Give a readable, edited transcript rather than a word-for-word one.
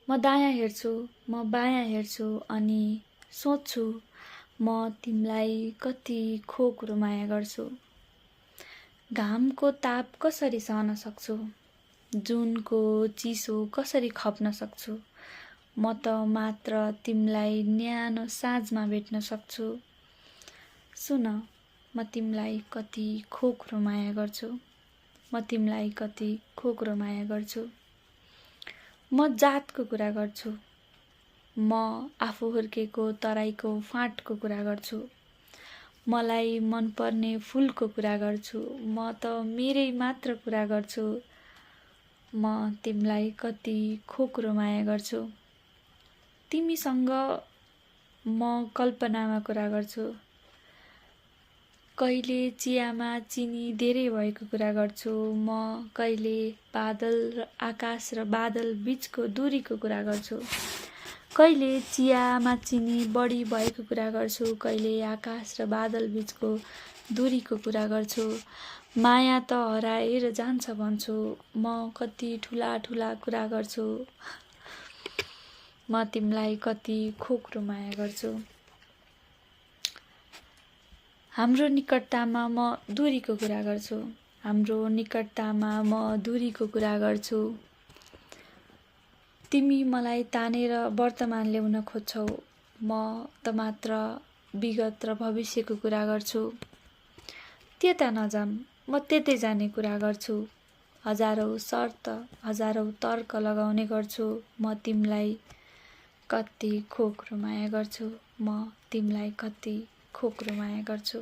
म दायाँ हेर्छु, म बायाँ हेर्छु अनि सोच्छु म तिमीलाई कति खोक्रो माया गर्छु। घामको ताप कसरी सहन सक्छु, जुनको चिसो कसरी खप्न सक्छु। म त मात्र तिमीलाई न्यानो साँझमा भेट्न सक्छु। सुन, म तिमीलाई कति खोक्रो माया गर्छु, म तिमीलाई कति खोक्रो माया गर्छु। म जातको कुरा गर्छु, म आफू हुर्केको तराईको फाँटको कुरा गर्छु। मलाई मनपर्ने फुलको कुरा गर्छु, म त मेरै मात्र कुरा गर्छु। म तिमीलाई कति खोक्रो माया गर्छु। तिमीसँग म कल्पनामा कुरा गर्छु, कहिले चियामा चिनी धेरै भएको कुरा गर्छु। म कहिले बादल र आकाश र बादल बीचको दूरीको कुरा गर्छु। कहिले चियामा चिनी बढी भएको कुरा गर्छु, कहिले आकाश र बादल बीचको दूरीको कुरा गर्छु। माया त हराएर जान्छ भन्छु, म कति ठुला ठुला कुरा गर्छु। म तिमीलाई कति खोक्रो माया गर्छु। हाम्रो निकटतामा म दूरीको कुरा गर्छु, हाम्रो निकटतामा म दूरीको कुरा गर्छु। तिमी मलाई तानेर वर्तमान ल्याउन खोज्छौ, म त मात्र विगत र भविष्यको कुरा गर्छु। त्यता नजाम, म त्यतै जाने कुरा गर्छु। हजारौं शर्त, हजारौं तर्क लगाउने गर्छु। म तिमीलाई कति खोक्रो माया गर्छु, म तिमीलाई कति खोक्रो माया गर्छु।